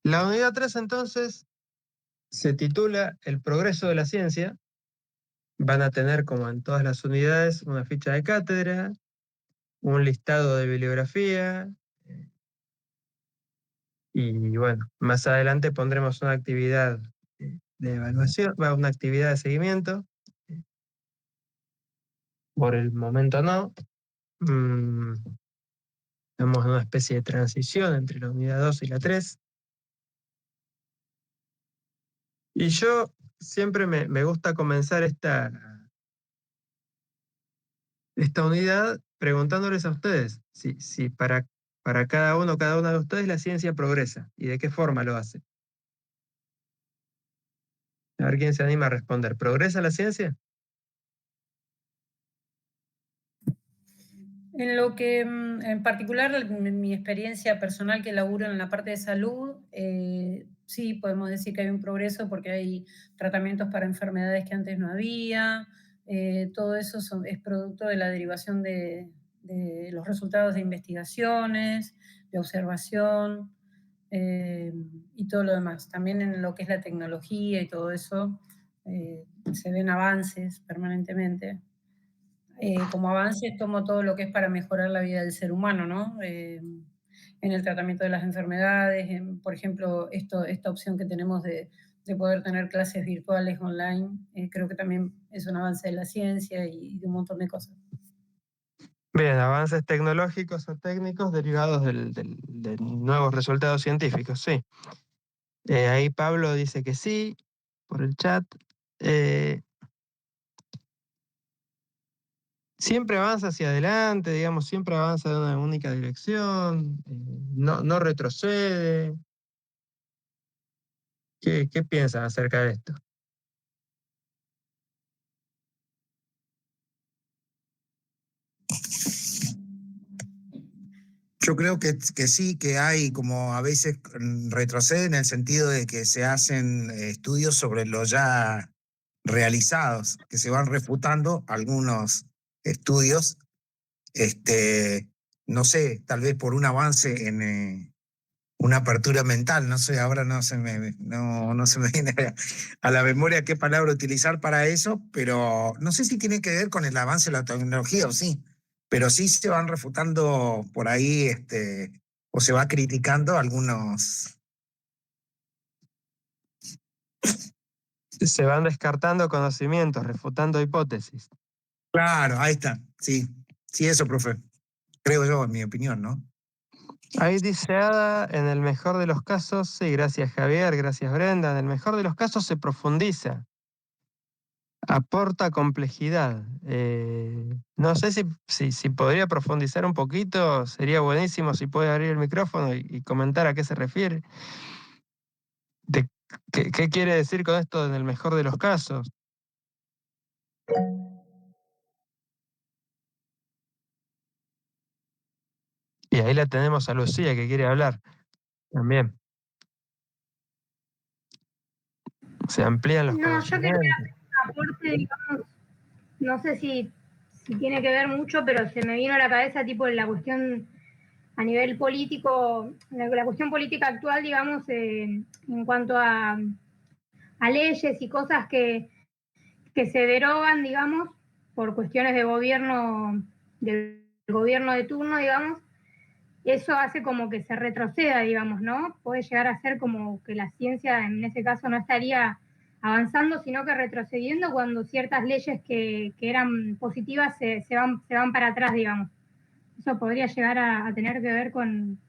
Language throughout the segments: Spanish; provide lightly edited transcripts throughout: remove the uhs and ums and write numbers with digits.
La unidad 3 entonces se titula El progreso de la ciencia. Van a tener, como en todas las unidades, una ficha de cátedra, un listado de bibliografía, y bueno, más adelante pondremos una actividad de evaluación, una actividad de seguimiento. Por el momento no. Estamos en una especie de transición entre la unidad 2 y la 3. Y yo siempre me gusta comenzar esta unidad preguntándoles a ustedes si para cada una de ustedes la ciencia progresa y de qué forma lo hace. A ver quién se anima a responder. ¿Progresa la ciencia? En lo que, en particular, en mi experiencia personal que laburo en la parte de salud, sí podemos decir que hay un progreso porque hay tratamientos para enfermedades que antes no había. Todo eso es producto de la derivación de los resultados de investigaciones, de observación y todo lo demás. También en lo que es la tecnología y todo eso, se ven avances permanentemente. Como avances tomo todo lo que es para mejorar la vida del ser humano, ¿no? En el tratamiento de las enfermedades, por ejemplo, esta opción que tenemos de poder tener clases virtuales online, creo que también es un avance de la ciencia y de un montón de cosas. Bien, avances tecnológicos o técnicos derivados de nuevos resultados científicos, sí. Ahí Pablo dice que sí, por el chat. Eh, Siempre avanza hacia adelante, digamos, siempre avanza en una única dirección, no retrocede. ¿Qué piensan acerca de esto? Yo creo que sí, que hay como a veces retrocede en el sentido de que se hacen estudios sobre los ya realizados, que se van refutando algunos estudios, no sé, tal vez por un avance en una apertura mental, no sé, ahora no se me viene a la memoria qué palabra utilizar para eso, pero no sé si tiene que ver con el avance de la tecnología o sí, pero sí se van refutando por ahí, o se va criticando algunos. Se van descartando conocimientos, refutando hipótesis. Claro, ahí está, sí, sí, eso, profe, creo yo, en mi opinión, ¿no? Ahí dice Ada, en el mejor de los casos, sí, gracias Javier, gracias Brenda, en el mejor de los casos se profundiza, aporta complejidad. No sé si podría profundizar un poquito, sería buenísimo si puede abrir el micrófono y comentar a qué se refiere. ¿Qué quiere decir con esto en el mejor de los casos? Y ahí la tenemos a Lucía que quiere hablar también. Se amplían los No, yo quería conocimientos. hacer un aporte, digamos, no sé si tiene que ver mucho, pero se me vino a la cabeza tipo la cuestión a nivel político, la cuestión política actual, digamos, en cuanto a leyes y cosas que se derogan, digamos, por cuestiones de gobierno, del gobierno de turno, digamos, eso hace como que se retroceda, digamos, ¿no? Puede llegar a ser como que la ciencia en ese caso no estaría avanzando, sino que retrocediendo cuando ciertas leyes que eran positivas se van para atrás, digamos. Eso podría llegar a tener que ver con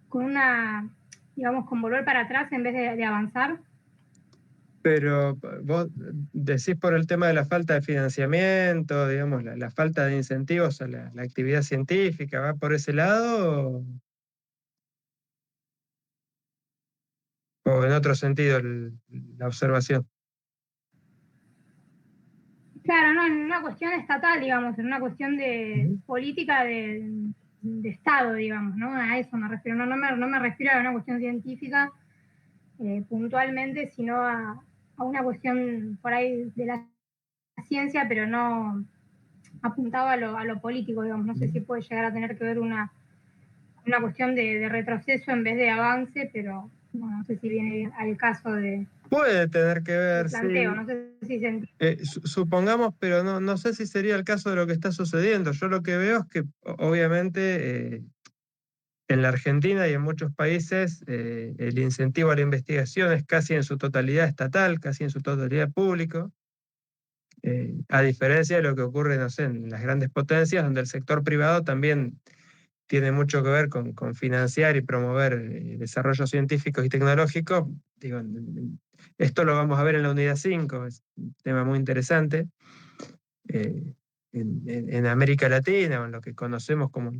una, digamos, con volver para atrás en vez de avanzar. Pero vos decís por el tema de la falta de financiamiento, digamos, la falta de incentivos a la actividad científica, ¿va por ese lado o en otro sentido la observación? Claro, no, en una cuestión estatal, digamos, en una cuestión de política de Estado, digamos, ¿no? A eso me refiero. No me refiero a una cuestión científica puntualmente, sino a una cuestión por ahí de la ciencia, pero no apuntado a lo político, digamos. No sé si puede llegar a tener que ver una cuestión de retroceso en vez de avance, pero No sé si viene al caso de Puede tener que ver, planteo, sí. no sé si se entiende. Supongamos, pero no sé si sería el caso de lo que está sucediendo. Yo lo que veo es que, obviamente, en la Argentina y en muchos países, el incentivo a la investigación es casi en su totalidad estatal, casi en su totalidad público, a diferencia de lo que ocurre, no sé, en las grandes potencias, donde el sector privado también tiene mucho que ver con financiar y promover desarrollos científicos y tecnológicos. Digo, esto lo vamos a ver en la unidad 5, es un tema muy interesante. eh, en América Latina, o en lo que conocemos como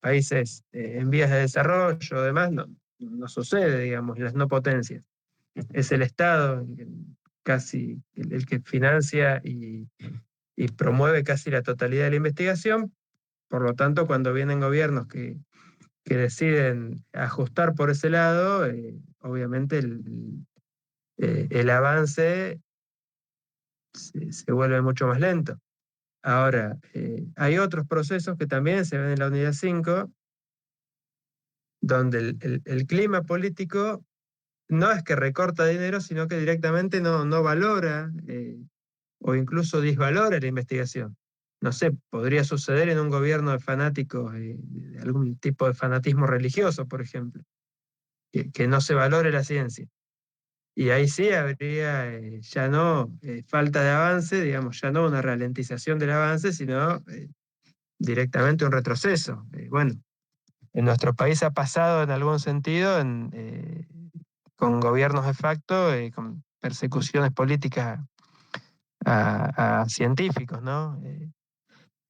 países en vías de desarrollo, además, no sucede, digamos, las no potencias. Es el Estado casi el que financia y promueve casi la totalidad de la investigación. Por lo tanto, cuando vienen gobiernos que deciden ajustar por ese lado, obviamente el avance se vuelve mucho más lento. Ahora, hay otros procesos que también se ven en la unidad 5, donde el clima político no es que recorta dinero, sino que directamente no valora o incluso disvalora la investigación. No sé, podría suceder en un gobierno de fanáticos, de algún tipo de fanatismo religioso, por ejemplo, que no se valore la ciencia. Y ahí sí habría ya no falta de avance, digamos, ya no una ralentización del avance, sino directamente un retroceso. Bueno, en nuestro país ha pasado en algún sentido con gobiernos de facto, con persecuciones políticas a científicos, ¿no?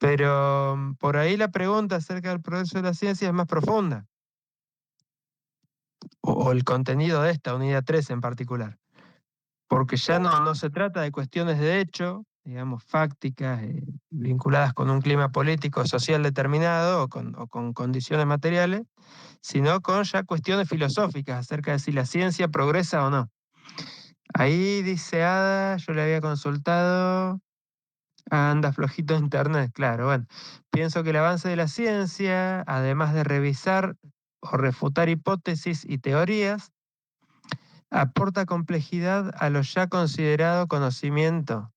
Pero por ahí la pregunta acerca del progreso de la ciencia es más profunda, o el contenido de esta unidad 3 en particular, porque ya no se trata de cuestiones de hecho, digamos, fácticas, vinculadas con un clima político o social determinado o con condiciones materiales, sino con ya cuestiones filosóficas acerca de si la ciencia progresa o no. Ahí dice Ada, yo le había consultado, anda flojito de internet, claro, bueno. Pienso que el avance de la ciencia, además de revisar o refutar hipótesis y teorías, aporta complejidad a lo ya considerado conocimiento.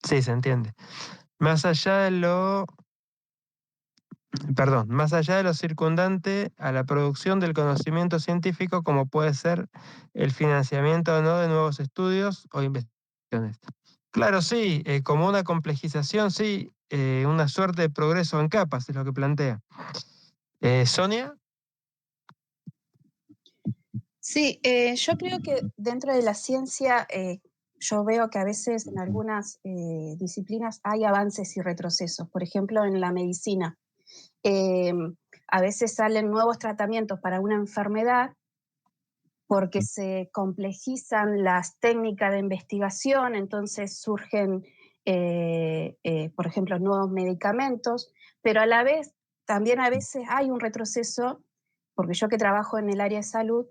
Sí, se entiende. Más allá de lo, más allá de lo circundante a la producción del conocimiento científico, como puede ser el financiamiento o no de nuevos estudios o investigaciones. Claro, sí, como una complejización, sí, una suerte de progreso en capas es lo que plantea. Sonia. Sí, yo creo que dentro de la ciencia, yo veo que a veces en algunas disciplinas hay avances y retrocesos. Por ejemplo, en la medicina, a veces salen nuevos tratamientos para una enfermedad porque se complejizan las técnicas de investigación, entonces surgen, por ejemplo, nuevos medicamentos, pero a la vez también a veces hay un retroceso, porque yo que trabajo en el área de salud,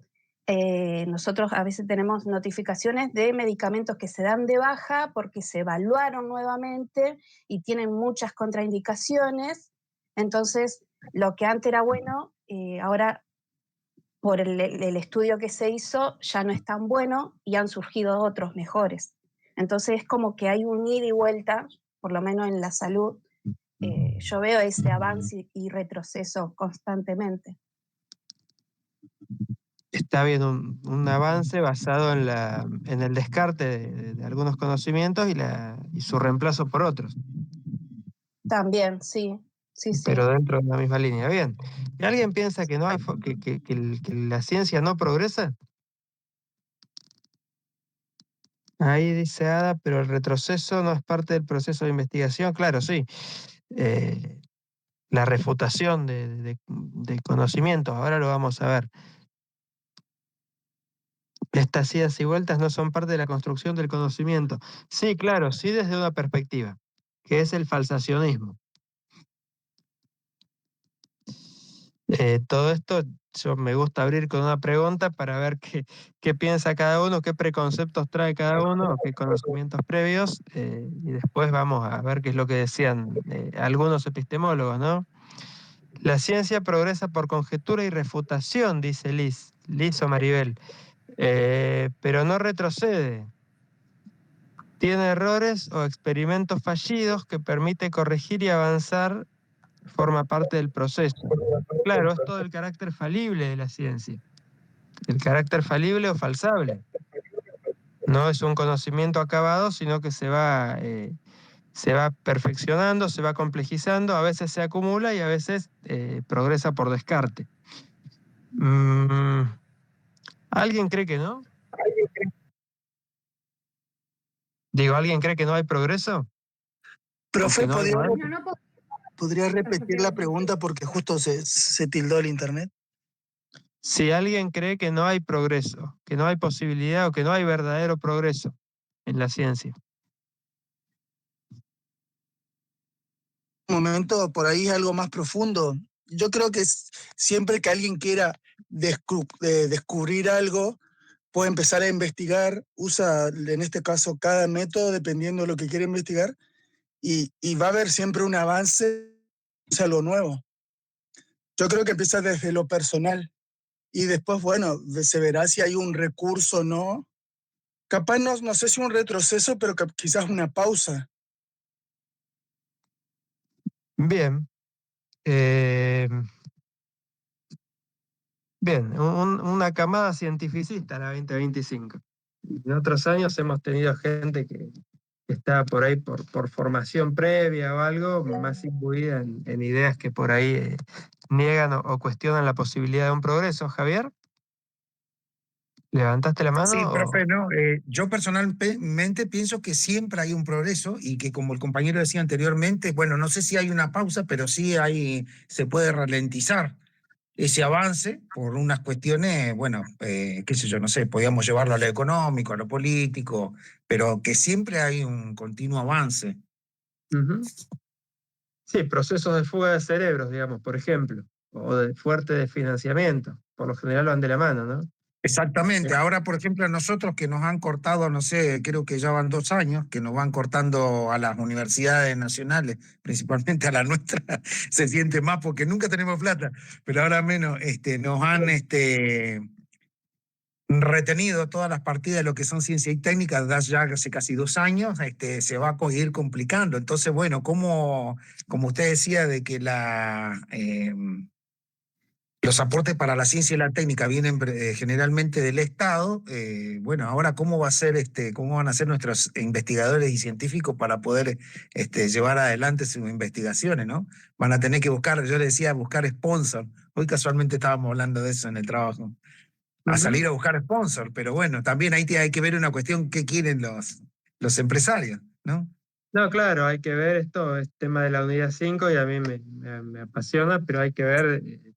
nosotros a veces tenemos notificaciones de medicamentos que se dan de baja porque se evaluaron nuevamente y tienen muchas contraindicaciones, entonces lo que antes era bueno, ahora por el estudio que se hizo ya no es tan bueno y han surgido otros mejores. Entonces es como que hay un ida y vuelta, por lo menos en la salud, yo veo ese avance y retroceso constantemente. Está bien un avance basado en el descarte de algunos conocimientos y su reemplazo por otros, También, sí, sí, sí. pero dentro de la misma línea. Bien. ¿Y alguien piensa que no hay que la ciencia no progresa? Ahí dice Ada, pero el retroceso no es parte del proceso de investigación. Claro, sí. La refutación de conocimientos, ahora lo vamos a ver. Estas idas y vueltas no son parte de la construcción del conocimiento. Sí, claro, sí desde una perspectiva, que es el falsacionismo. Todo esto yo me gusta abrir con una pregunta para ver qué piensa cada uno, qué preconceptos trae cada uno, qué conocimientos previos, y después vamos a ver qué es lo que decían algunos epistemólogos, ¿no? La ciencia progresa por conjetura y refutación, dice Liz o Maribel. pero no retrocede. Tiene errores o experimentos fallidos que permite corregir y avanzar, forma parte del proceso. Claro, es todo el carácter falible de la ciencia. El carácter falible o falsable. No es un conocimiento acabado, sino que se va perfeccionando, se va complejizando, a veces se acumula y a veces progresa por descarte. ¿Alguien cree que no? Digo, ¿alguien cree que no hay progreso? Profe, No hay avance. No, no puedo- ¿podría repetir la pregunta porque justo se tildó el internet? Si alguien cree que no hay progreso, que no hay posibilidad o que no hay verdadero progreso en la ciencia. Un momento, por ahí algo más profundo. Yo creo que siempre que alguien quiera descubrir algo, puede empezar a investigar, usa en este caso cada método dependiendo de lo que quiere investigar, y va a haber siempre un avance, es algo nuevo. Yo creo que empieza desde lo personal y después, bueno, se verá si hay un recurso o no. Capaz no sé si un retroceso, pero quizás una pausa. Bien. Bien, una camada cientificista la 2025. En otros años hemos tenido gente que está por ahí por formación previa o algo, más imbuida en ideas que por ahí niegan o cuestionan la posibilidad de un progreso. Javier, ¿levantaste la mano? Sí, profe, no, yo personalmente pienso que siempre hay un progreso y que como el compañero decía anteriormente, bueno, no sé si hay una pausa, pero sí se puede ralentizar ese avance por unas cuestiones, bueno, qué sé yo, no sé, podíamos llevarlo a lo económico, a lo político, pero que siempre hay un continuo avance. Ujú. Sí, procesos de fuga de cerebros, digamos, por ejemplo, o de fuerte desfinanciamiento. Por lo general van de la mano, ¿no? Exactamente. Ahora, por ejemplo, a nosotros que nos han cortado, no sé, creo que ya van 2 años, que nos van cortando a las universidades nacionales, principalmente a la nuestra, se siente más porque nunca tenemos plata, pero ahora menos, nos han retenido todas las partidas de lo que son ciencia y técnica ya hace casi 2 años, se va a ir complicando. Entonces, bueno, como usted decía, de que los aportes para la ciencia y la técnica vienen generalmente del Estado. Bueno, ahora cómo cómo van a ser nuestros investigadores y científicos para poder llevar adelante sus investigaciones, ¿no? Van a tener que buscar, yo le decía, buscar sponsor. Hoy casualmente estábamos hablando de eso en el trabajo. A salir a buscar sponsor, pero bueno, también ahí hay que ver una cuestión que quieren los empresarios, ¿no? No, claro, hay que ver esto, es tema de la unidad 5 y a mí me apasiona, pero hay que ver, digo,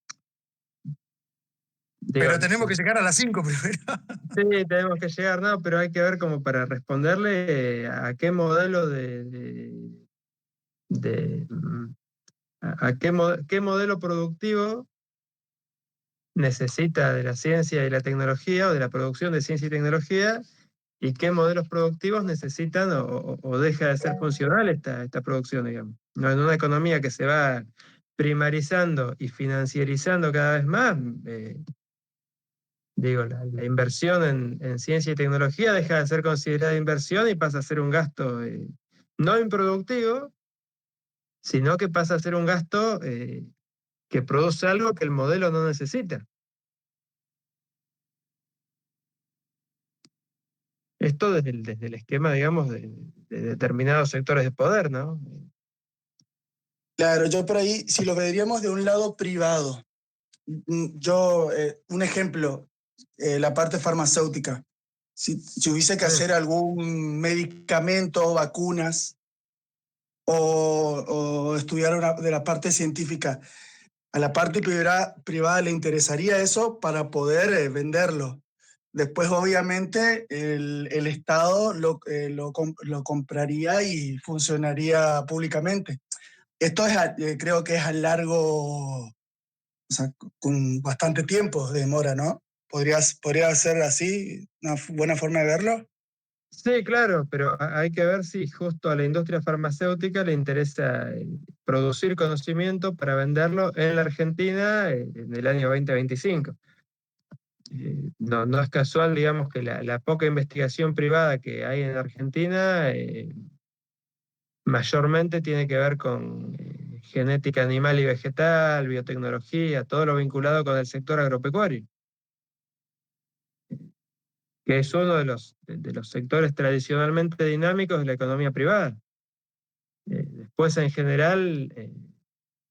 Pero tenemos que llegar a las 5 primero. sí, tenemos que llegar, no, pero hay que ver como para responderle a qué modelo qué modelo productivo necesita de la ciencia y la tecnología o de la producción de ciencia y tecnología y qué modelos productivos necesitan o deja de ser funcional esta producción, digamos. No, en una economía que se va primarizando y financiarizando cada vez más, digo, la inversión en ciencia y tecnología deja de ser considerada inversión y pasa a ser un gasto no improductivo, sino que pasa a ser un gasto que produce algo que el modelo no necesita. Esto desde el esquema, digamos, de determinados sectores de poder, ¿no? Claro, yo por ahí, si lo veríamos de un lado privado, un ejemplo, la parte farmacéutica. Si hubiese que hacer algún medicamento, vacunas, o estudiar de la parte científica, a la parte privada le interesaría eso para poder venderlo. Después, obviamente, el Estado lo compraría y funcionaría públicamente. Esto creo que es a largo, o sea, con bastante tiempo de demora, ¿no? ¿Podría ser así una buena forma de verlo? Sí, claro, pero hay que ver si justo a la industria farmacéutica le interesa producir conocimiento para venderlo en la Argentina en el año 2025. No es casual, digamos, que la poca investigación privada que hay en Argentina mayormente tiene que ver con genética animal y vegetal, biotecnología, todo lo vinculado con el sector agropecuario, que es uno de los sectores tradicionalmente dinámicos de la economía privada. Después, en general,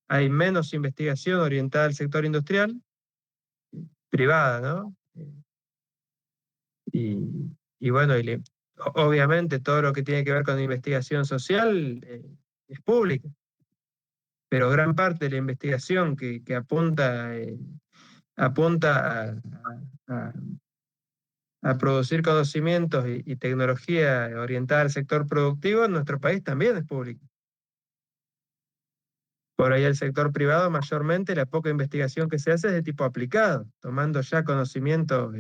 hay menos investigación orientada al sector industrial, privada, ¿no? Y bueno, obviamente todo lo que tiene que ver con investigación social es pública, pero gran parte de la investigación que apunta a- a producir conocimientos y tecnología orientada al sector productivo en nuestro país también es pública. Por ahí el sector privado, mayormente, la poca investigación que se hace es de tipo aplicado, tomando ya conocimientos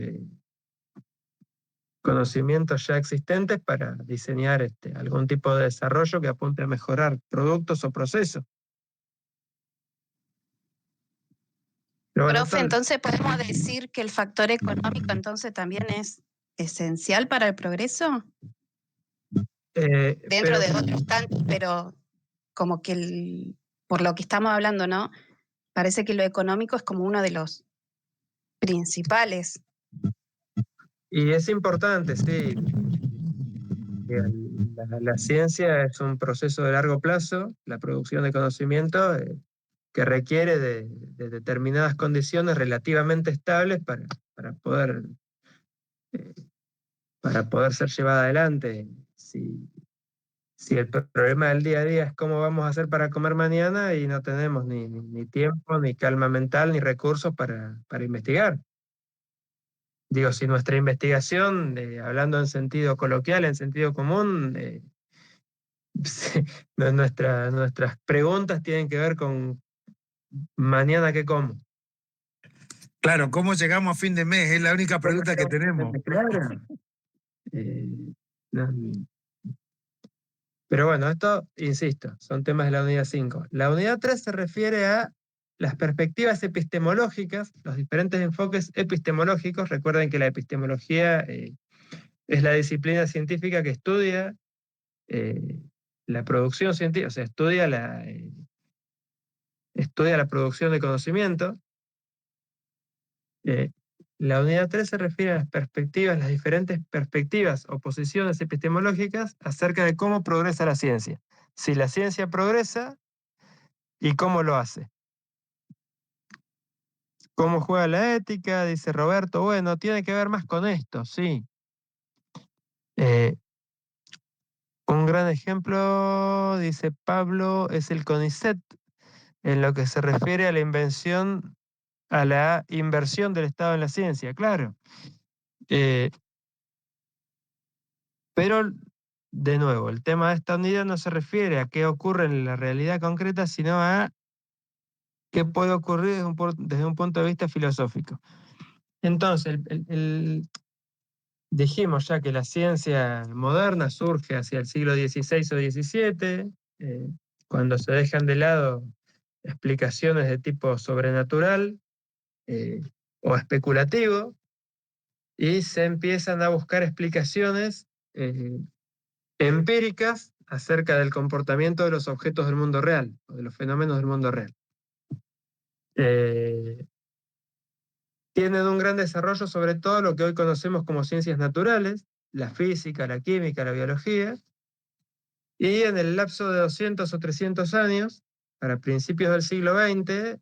ya existentes para diseñar algún tipo de desarrollo que apunte a mejorar productos o procesos. Pero bueno, Profe, entonces podemos decir que el factor económico entonces también es esencial para el progreso, dentro de otros tantos, pero como que por lo que estamos hablando, ¿no? Parece que lo económico es como uno de los principales. Y es importante, sí. La ciencia es un proceso de largo plazo, la producción de conocimiento que requiere de determinadas condiciones relativamente estables para poder, eh, para poder ser llevada adelante. Si el problema del día a día es cómo vamos a hacer para comer mañana y no tenemos ni tiempo, ni calma mental, ni recursos para investigar. Digo, si nuestra investigación, hablando en sentido coloquial, en sentido común, sí, nuestras preguntas tienen que ver con mañana qué como. Claro, ¿cómo llegamos a fin de mes? Es la única pregunta que tenemos. Claro. Eh, no, pero bueno, esto, insisto, son temas de la unidad 5. La unidad 3 se refiere a las perspectivas epistemológicas, los diferentes enfoques epistemológicos. Recuerden que la epistemología es la disciplina científica que estudia la producción científica, o sea, estudia la producción de conocimiento. Eh, la unidad 3 se refiere a las perspectivas, las diferentes perspectivas o posiciones epistemológicas acerca de cómo progresa la ciencia. Si la ciencia progresa y cómo lo hace. ¿Cómo juega la ética? Dice Roberto. Bueno, tiene que ver más con esto, sí. Un gran ejemplo, dice Pablo, es el CONICET, en lo que se refiere a la a la inversión del Estado en la ciencia, claro. Pero, de nuevo, el tema de esta unidad no se refiere a qué ocurre en la realidad concreta, sino a qué puede ocurrir desde un punto de vista filosófico. Entonces, dijimos ya que la ciencia moderna surge hacia el siglo XVI o XVII, cuando se dejan de lado explicaciones de tipo sobrenatural eh, o especulativo, y se empiezan a buscar explicaciones empíricas acerca del comportamiento de los objetos del mundo real, o de los fenómenos del mundo real. Tienen un gran desarrollo sobre todo lo que hoy conocemos como ciencias naturales, la física, la química, la biología, y en el lapso de 200 o 300 años, para principios del siglo XX,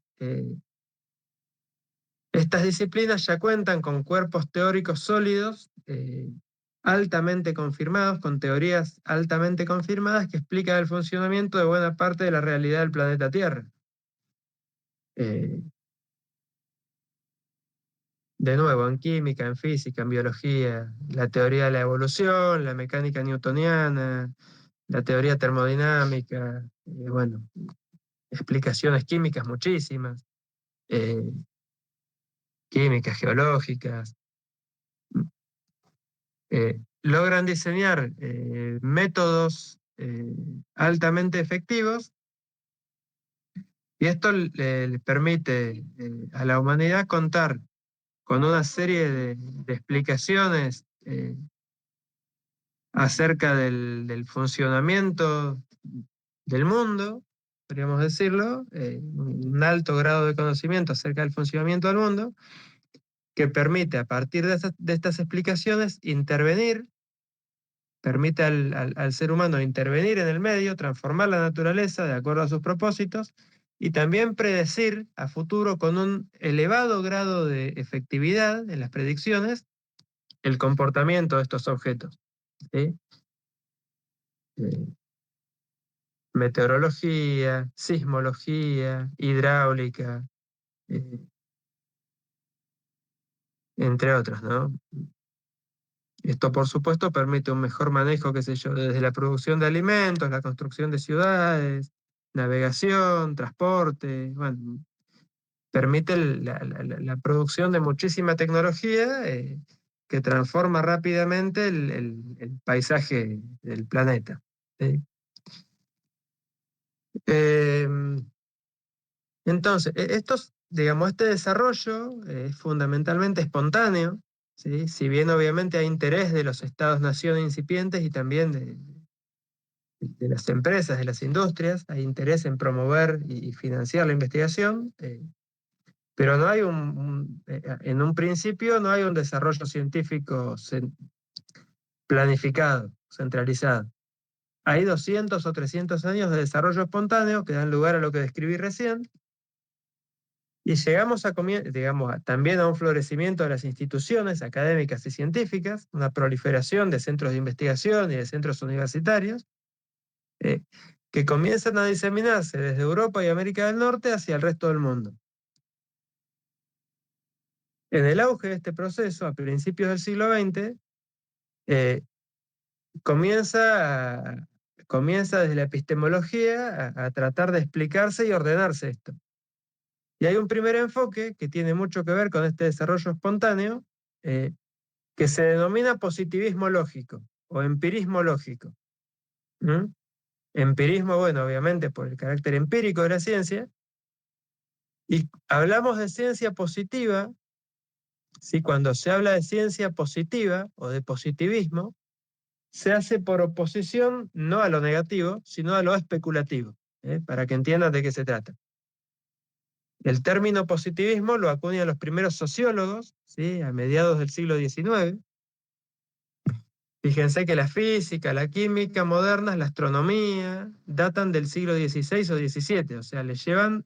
estas disciplinas ya cuentan con cuerpos teóricos sólidos, altamente confirmados, con teorías altamente confirmadas que explican el funcionamiento de buena parte de la realidad del planeta Tierra. De nuevo, en química, en física, en biología, la teoría de la evolución, la mecánica newtoniana, la teoría termodinámica, bueno, explicaciones químicas muchísimas, químicas, geológicas, logran diseñar métodos altamente efectivos y esto le permite a la humanidad contar con una serie de explicaciones acerca del funcionamiento del mundo, podríamos decirlo, un alto grado de conocimiento acerca del funcionamiento del mundo, que permite a partir de estas explicaciones intervenir, permite al ser humano intervenir en el medio, transformar la naturaleza de acuerdo a sus propósitos y también predecir a futuro con un elevado grado de efectividad en las predicciones el comportamiento de estos objetos. ¿Sí? Meteorología, sismología, hidráulica, entre otros, ¿no? Esto, por supuesto, permite un mejor manejo, qué sé yo, desde la producción de alimentos, la construcción de ciudades, navegación, transporte, bueno, permite la producción de muchísima tecnología que transforma rápidamente el paisaje del planeta. ¿Sí? Entonces, digamos, este desarrollo es fundamentalmente espontáneo, ¿sí? Si bien obviamente hay interés de los estados-nación incipientes y también de las empresas, de las industrias, hay interés en promover y financiar la investigación, pero no hay en un principio no hay un desarrollo científico planificado, centralizado. Hay 200 o 300 años de desarrollo espontáneo que dan lugar a lo que describí recién, y llegamos también a un florecimiento de las instituciones académicas y científicas, una proliferación de centros de investigación y de centros universitarios, que comienzan a diseminarse desde Europa y América del Norte hacia el resto del mundo. En el auge de este proceso, a principios del siglo XX, comienza desde la epistemología a tratar de explicarse y ordenarse esto. Y hay un primer enfoque que tiene mucho que ver con este desarrollo espontáneo, que se denomina positivismo lógico o empirismo lógico. ¿Mm? Empirismo, bueno, obviamente por el carácter empírico de la ciencia, y hablamos de ciencia positiva, ¿sí? Cuando se habla de ciencia positiva o de positivismo, se hace por oposición no a lo negativo, sino a lo especulativo, para que entiendan de qué se trata. El término positivismo lo acuñan los primeros sociólogos, ¿sí? A mediados del siglo XIX. Fíjense que la física, la química modernas, la astronomía, datan del siglo XVI o XVII, o sea, le llevan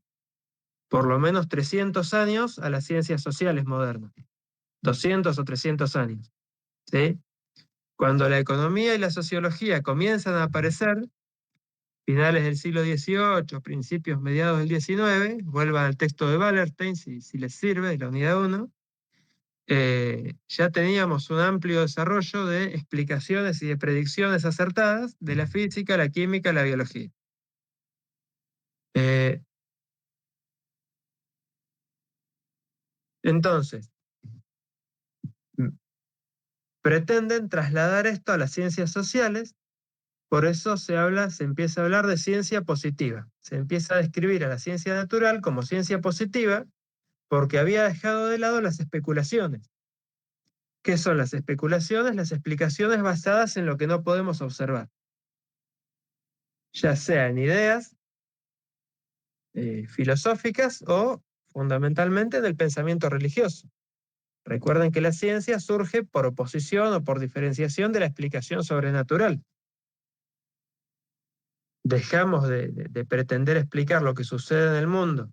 por lo menos 300 años a las ciencias sociales modernas, 200 o 300 años. ¿Sí? Cuando la economía y la sociología comienzan a aparecer, finales del siglo XVIII, principios, mediados del XIX, vuelvan al texto de Wallerstein, si les sirve, de la unidad 1, ya teníamos un amplio desarrollo de explicaciones y de predicciones acertadas de la física, la química, la biología. Entonces, pretenden trasladar esto a las ciencias sociales, por eso se empieza a hablar de ciencia positiva. Se empieza a describir a la ciencia natural como ciencia positiva porque había dejado de lado las especulaciones. ¿Qué son las especulaciones? Las explicaciones basadas en lo que no podemos observar, ya sea en ideas filosóficas o fundamentalmente en el pensamiento religioso. Recuerden que la ciencia surge por oposición o por diferenciación de la explicación sobrenatural. Dejamos de pretender explicar lo que sucede en el mundo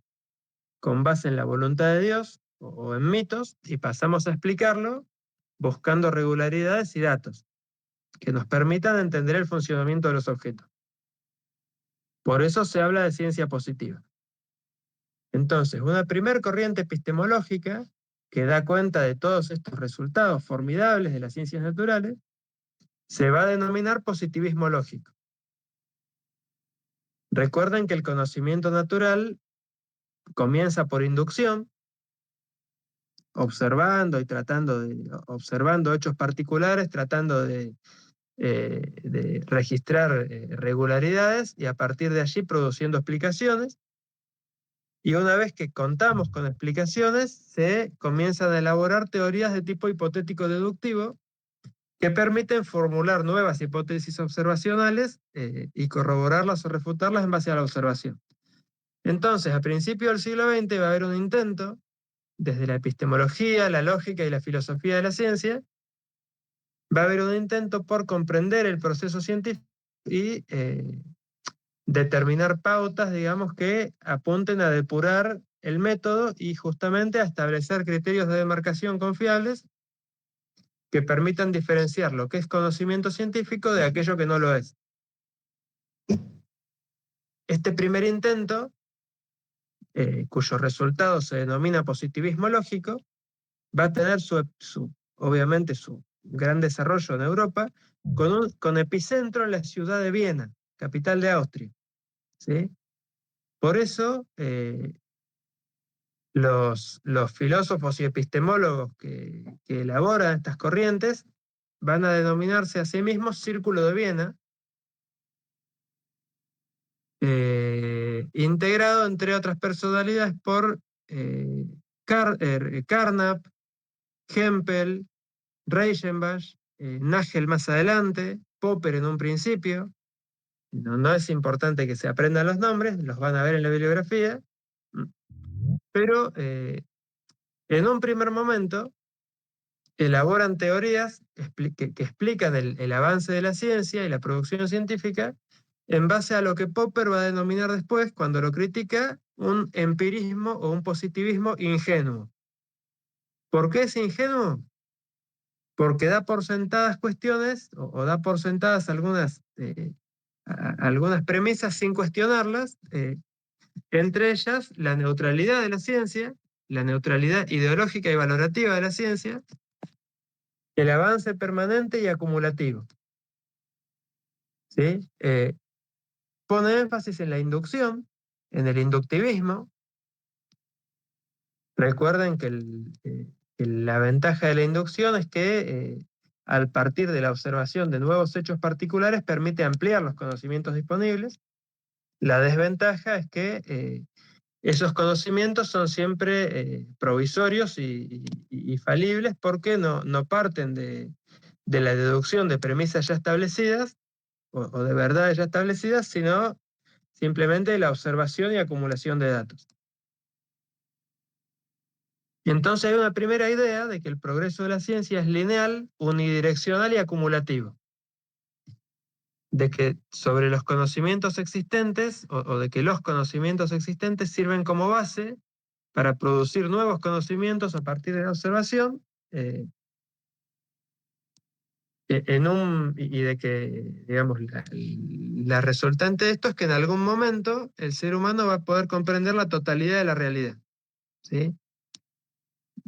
con base en la voluntad de Dios o en mitos y pasamos a explicarlo buscando regularidades y datos que nos permitan entender el funcionamiento de los objetos. Por eso se habla de ciencia positiva. Entonces, una primer corriente epistemológica que da cuenta de todos estos resultados formidables de las ciencias naturales se va a denominar positivismo lógico. Recuerden que el conocimiento natural comienza por inducción, observando hechos particulares, tratando de registrar regularidades y a partir de allí produciendo explicaciones. Y una vez que contamos con explicaciones, se comienzan a elaborar teorías de tipo hipotético deductivo que permiten formular nuevas hipótesis observacionales y corroborarlas o refutarlas en base a la observación. Entonces, a principios del siglo XX va a haber un intento, desde la epistemología, la lógica y la filosofía de la ciencia, va a haber un intento por comprender el proceso científico y determinar pautas, digamos, que apunten a depurar el método y justamente a establecer criterios de demarcación confiables que permitan diferenciar lo que es conocimiento científico de aquello que no lo es. Este primer intento, cuyo resultado se denomina positivismo lógico, va a tener obviamente su gran desarrollo en Europa, con epicentro en la ciudad de Viena, capital de Austria, ¿sí? Por eso, los filósofos y epistemólogos que elaboran estas corrientes van a denominarse a sí mismos Círculo de Viena, integrado, entre otras personalidades, por Carnap, Hempel, Reichenbach, Nagel más adelante, Popper en un principio. No es importante que se aprendan los nombres, los van a ver en la bibliografía, pero en un primer momento elaboran teorías que explican el avance de la ciencia y la producción científica en base a lo que Popper va a denominar después, cuando lo critica, un empirismo o un positivismo ingenuo. ¿Por qué es ingenuo? Porque da por sentadas cuestiones o da por sentadas algunas premisas sin cuestionarlas, entre ellas la neutralidad de la ciencia, la neutralidad ideológica y valorativa de la ciencia, el avance permanente y acumulativo. ¿Sí? Pone énfasis en la inducción, en el inductivismo. Recuerden que la ventaja de la inducción es que al partir de la observación de nuevos hechos particulares permite ampliar los conocimientos disponibles. La desventaja es que esos conocimientos son siempre provisorios y falibles porque no parten de la deducción de premisas ya establecidas o de verdades ya establecidas, sino simplemente de la observación y acumulación de datos. Y entonces hay una primera idea de que el progreso de la ciencia es lineal, unidireccional y acumulativo. De que sobre los conocimientos existentes o de que los conocimientos existentes sirven como base para producir nuevos conocimientos a partir de la observación, y de que, digamos, la resultante de esto es que en algún momento el ser humano va a poder comprender la totalidad de la realidad, ¿sí?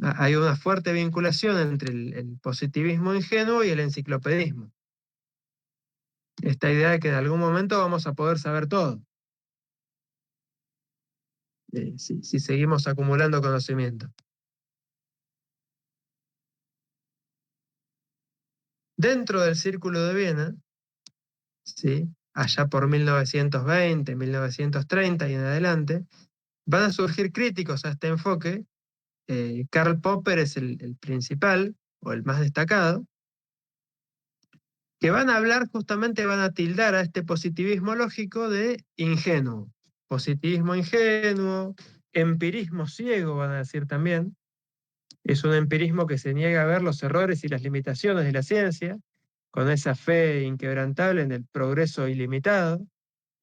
Hay una fuerte vinculación entre el positivismo ingenuo y el enciclopedismo. Esta idea de que en algún momento vamos a poder saber todo, si seguimos acumulando conocimiento. Dentro del Círculo de Viena, ¿sí?, allá por 1920, 1930 y en adelante, van a surgir críticos a este enfoque. Karl Popper es el principal o el más destacado, que van a hablar justamente, van a tildar a este positivismo lógico de ingenuo. Positivismo ingenuo, empirismo ciego, van a decir también. Es un empirismo que se niega a ver los errores y las limitaciones de la ciencia, con esa fe inquebrantable en el progreso ilimitado,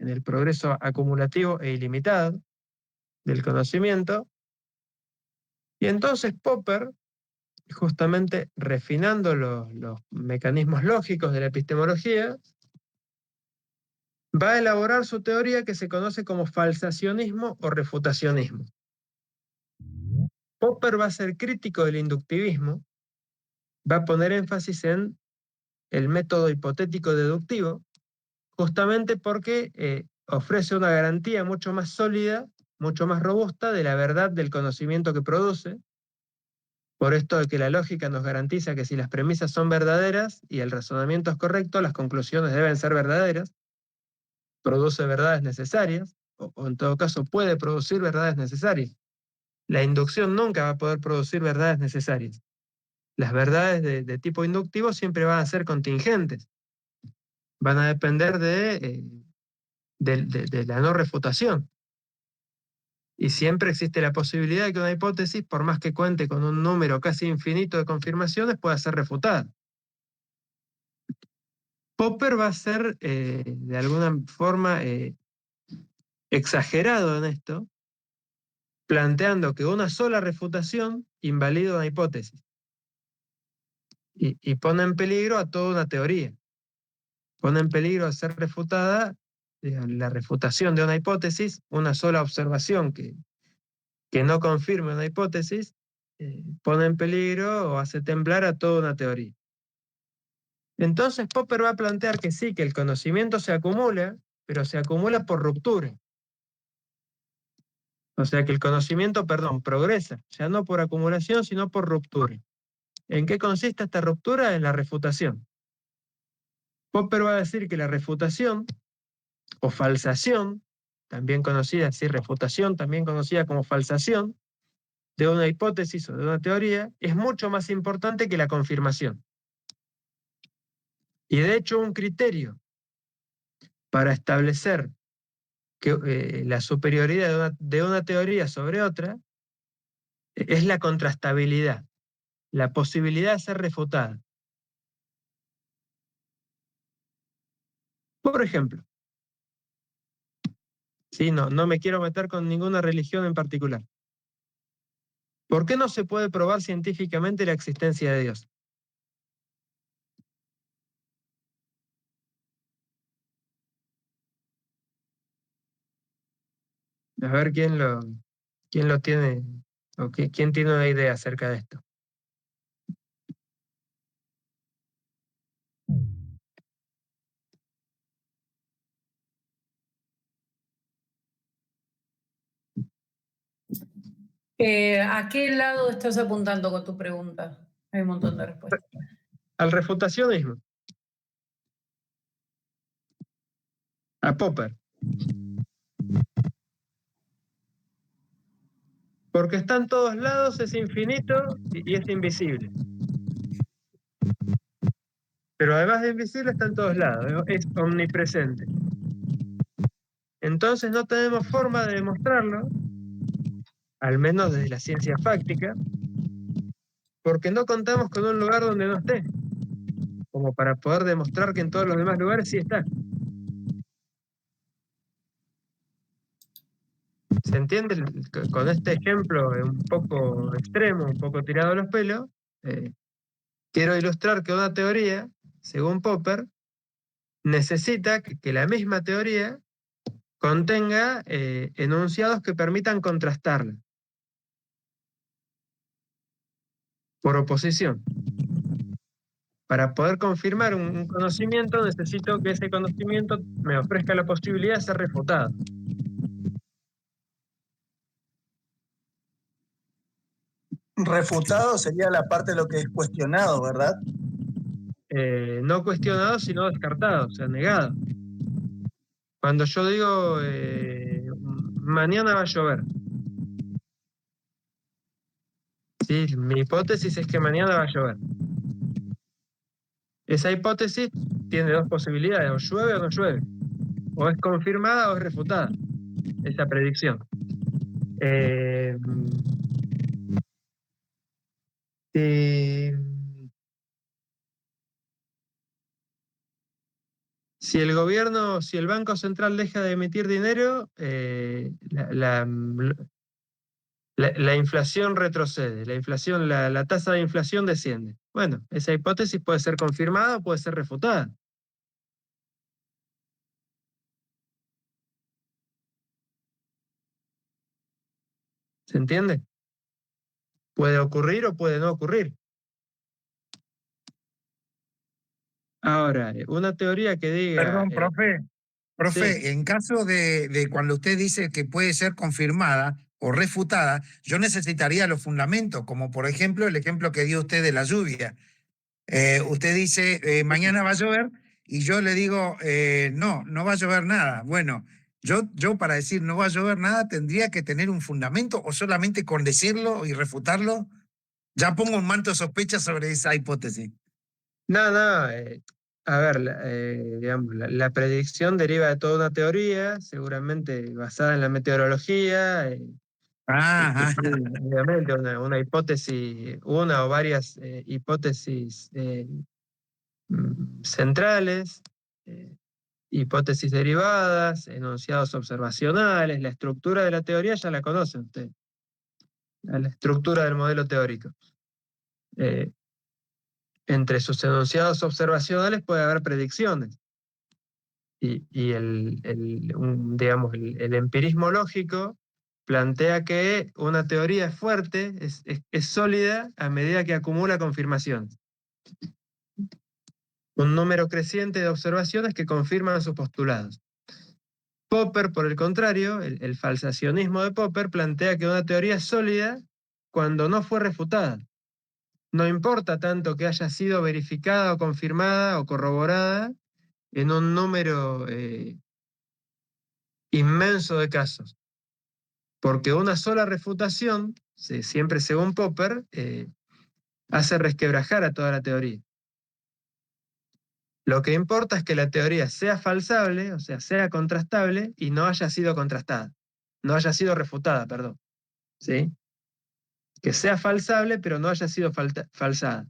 en el progreso acumulativo e ilimitado del conocimiento. Y entonces Popper, justamente refinando los mecanismos lógicos de la epistemología, va a elaborar su teoría que se conoce como falsacionismo o refutacionismo. Popper va a ser crítico del inductivismo, va a poner énfasis en el método hipotético deductivo, justamente porque ofrece una garantía mucho más sólida, mucho más robusta de la verdad del conocimiento que produce. Por esto de que la lógica nos garantiza que si las premisas son verdaderas y el razonamiento es correcto, las conclusiones deben ser verdaderas, produce verdades necesarias. o en todo caso puede producir verdades necesarias. La inducción nunca va a poder producir verdades necesarias. Las verdades de tipo inductivo siempre van a ser contingentes. Van a depender de la no refutación. Y siempre existe la posibilidad de que una hipótesis, por más que cuente con un número casi infinito de confirmaciones, pueda ser refutada. Popper va a ser, de alguna forma, exagerado en esto, planteando que una sola refutación invalida una hipótesis y pone en peligro a toda una teoría. Pone en peligro a ser refutada la refutación de una hipótesis, una sola observación que no confirme una hipótesis, pone en peligro o hace temblar a toda una teoría. Entonces Popper va a plantear que sí, que el conocimiento se acumula, pero se acumula por ruptura. O sea que el conocimiento, progresa, ya no por acumulación, sino por ruptura. ¿En qué consiste esta ruptura? En la refutación. Popper va a decir que la refutación o falsación, también conocida así, refutación, también conocida como falsación, de una hipótesis o de una teoría, es mucho más importante que la confirmación. Y de hecho un criterio para establecer que, la superioridad de una teoría sobre otra es la contrastabilidad, la posibilidad de ser refutada. Por ejemplo, ¿sí? No me quiero meter con ninguna religión en particular. ¿Por qué no se puede probar científicamente la existencia de Dios? A ver quién lo tiene, o quién tiene una idea acerca de esto. ¿A qué lado estás apuntando con tu pregunta? Hay un montón de respuestas. Al refutacionismo. A Popper. Porque está en todos lados, es infinito y es invisible. Pero además de invisible está en todos lados, es omnipresente. Entonces no tenemos forma de demostrarlo, al menos desde la ciencia fáctica, porque no contamos con un lugar donde no esté, como para poder demostrar que en todos los demás lugares sí está. ¿Se entiende? Con este ejemplo un poco extremo, un poco tirado a los pelos, quiero ilustrar que una teoría, según Popper, necesita que la misma teoría contenga enunciados que permitan contrastarla por oposición. Para poder confirmar un conocimiento, necesito que ese conocimiento me ofrezca la posibilidad de ser refutado. Refutado sería la parte de lo que es cuestionado, ¿verdad? No cuestionado, sino descartado, o sea, negado. Cuando yo digo, mañana va a llover, ¿sí? Mi hipótesis es que mañana va a llover. Esa hipótesis tiene dos posibilidades, o llueve o no llueve. O es confirmada o es refutada, esa predicción. Si el gobierno, si el Banco Central deja de emitir dinero, la inflación retrocede, la tasa de inflación desciende. Bueno, esa hipótesis puede ser confirmada o puede ser refutada. ¿Se entiende? Puede ocurrir o puede no ocurrir. Ahora, una teoría que diga... Perdón, profe, sí. en caso de cuando usted dice que puede ser confirmada o refutada, yo necesitaría los fundamentos, como por ejemplo el ejemplo que dio usted de la lluvia. Usted dice, mañana va a llover, y yo le digo, no va a llover nada. Bueno, Yo para decir no va a llover nada tendría que tener un fundamento o solamente con decirlo y refutarlo, ya pongo un manto de sospecha sobre esa hipótesis. No, a ver, digamos, la predicción deriva de toda una teoría, seguramente basada en la meteorología, Ah, y obviamente una hipótesis, una o varias hipótesis centrales, eh, hipótesis derivadas, enunciados observacionales, la estructura de la teoría ya la conocen ustedes, la estructura del modelo teórico. Entre sus enunciados observacionales puede haber predicciones. Y digamos, el empirismo lógico plantea que una teoría es fuerte, es sólida a medida que acumula confirmaciones. Un número creciente de observaciones que confirman sus postulados. Popper, por el contrario, el falsacionismo de Popper plantea que una teoría es sólida cuando no fue refutada. No importa tanto que haya sido verificada o confirmada o corroborada en un número inmenso de casos. Porque una sola refutación, siempre según Popper, hace resquebrajar a toda la teoría. Lo que importa es que la teoría sea falsable, o sea, sea contrastable y no haya sido contrastada. No haya sido refutada, perdón. ¿Sí? Que sea falsable, pero no haya sido falsada.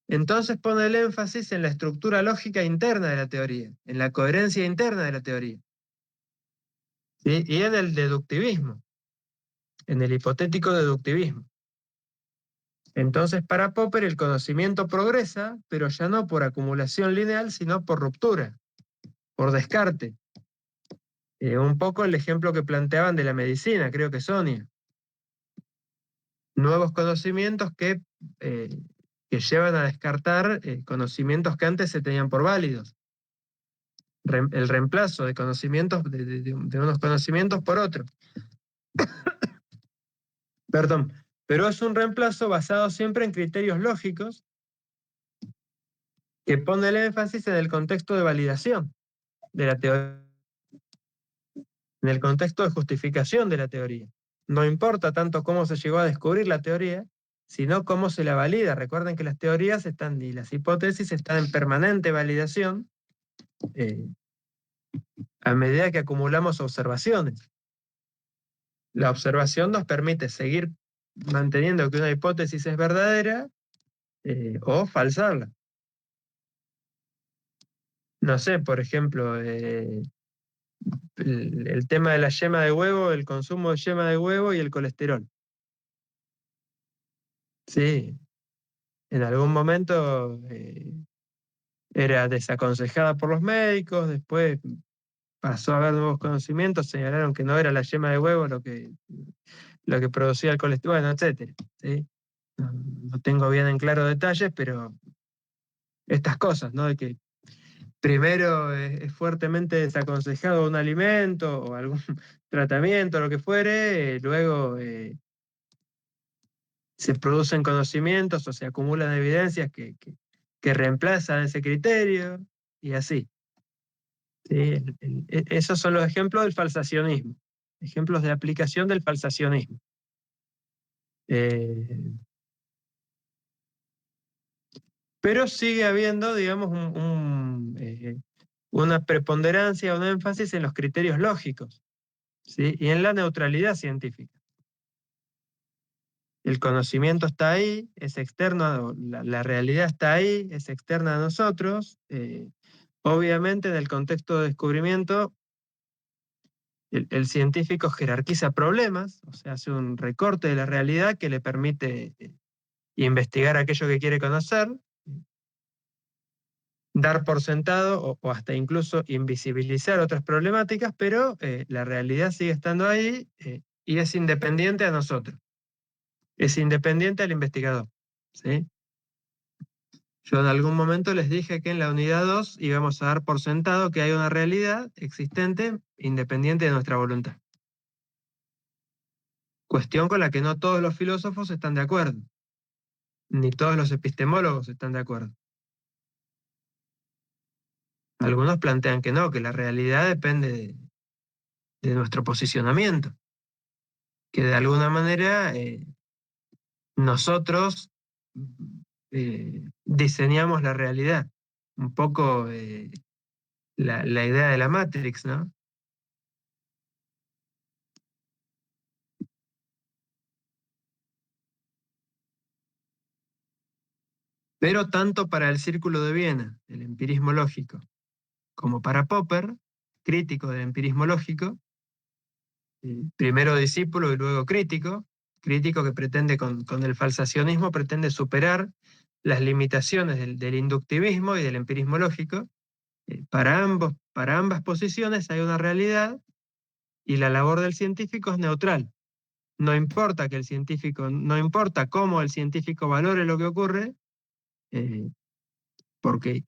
Entonces pone el énfasis en la estructura lógica interna de la teoría, en la coherencia interna de la teoría. ¿Sí? Y en el deductivismo, en el hipotético deductivismo. Entonces, para Popper el conocimiento progresa, pero ya no por acumulación lineal, sino por ruptura, por descarte. Un poco el ejemplo que planteaban de la medicina, creo que Sonia. Nuevos conocimientos que llevan a descartar conocimientos que antes se tenían por válidos. El reemplazo de conocimientos, de unos conocimientos por otros. Perdón, pero es un reemplazo basado siempre en criterios lógicos que pone el énfasis en el contexto de validación de la teoría, en el contexto de justificación de la teoría. No importa tanto cómo se llegó a descubrir la teoría, sino cómo se la valida. Recuerden que las teorías están y las hipótesis están en permanente validación a medida que acumulamos observaciones. La observación nos permite seguir manteniendo que una hipótesis es verdadera o falsarla. No sé, por ejemplo, el tema de la yema de huevo, el consumo de yema de huevo y el colesterol. Sí, en algún momento era desaconsejada por los médicos, después pasó a haber nuevos conocimientos, señalaron que no era la yema de huevo lo que producía el colesterol, bueno, etc. ¿Sí? No tengo bien en claro detalles, pero estas cosas, ¿no? De que primero es fuertemente desaconsejado un alimento o algún tratamiento, lo que fuere, luego se producen conocimientos o se acumulan evidencias que reemplazan ese criterio y así. ¿Sí? Esos son los ejemplos del falsacionismo, ejemplos de aplicación del falsacionismo. Pero sigue habiendo, digamos, una preponderancia, un énfasis en los criterios lógicos, ¿sí? Y en la neutralidad científica. El conocimiento está ahí, es externo, la realidad está ahí, es externa a nosotros. Obviamente, en el contexto de descubrimiento, el científico jerarquiza problemas, o sea, hace un recorte de la realidad que le permite investigar aquello que quiere conocer, dar por sentado o hasta incluso invisibilizar otras problemáticas, pero la realidad sigue estando ahí y es independiente a nosotros, es independiente al investigador. ¿Sí? Yo en algún momento les dije que en la unidad 2 íbamos a dar por sentado que hay una realidad existente independiente de nuestra voluntad. Cuestión con la que no todos los filósofos están de acuerdo, ni todos los epistemólogos están de acuerdo. Algunos plantean que no, que la realidad depende nuestro posicionamiento, que de alguna manera nosotros diseñamos la realidad, un poco la idea de la Matrix, ¿no? Pero tanto para el Círculo de Viena, el empirismo lógico, como para Popper, crítico del empirismo lógico, primero discípulo y luego crítico que pretende con el falsacionismo, pretende superar las limitaciones del inductivismo y del empirismo lógico. Para ambas posiciones hay una realidad y la labor del científico es neutral. No importa no importa cómo el científico valore lo que ocurre, porque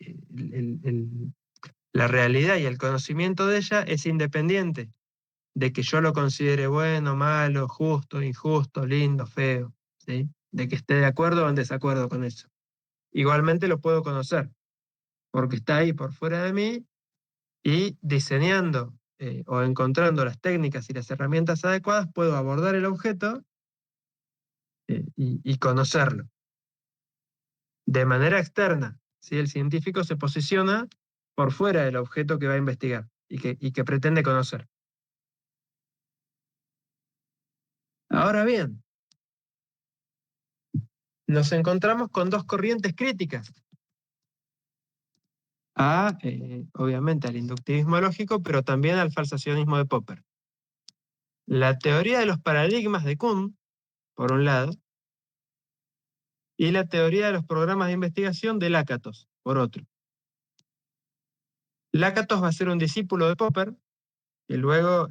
la realidad y el conocimiento de ella es independiente de que yo lo considere bueno, malo, justo, injusto, lindo, feo, ¿sí? De que esté de acuerdo o en desacuerdo con eso. Igualmente lo puedo conocer, porque está ahí por fuera de mí y diseñando o encontrando las técnicas y las herramientas adecuadas, puedo abordar el objeto y conocerlo. De manera externa, ¿sí? El científico se posiciona por fuera del objeto que va a investigar y que pretende conocer. Ahora bien, nos encontramos con dos corrientes críticas obviamente al inductivismo lógico, pero también al falsacionismo de Popper. La teoría de los paradigmas de Kuhn, por un lado, y la teoría de los programas de investigación de Lakatos, por otro. Lakatos va a ser un discípulo de Popper, que luego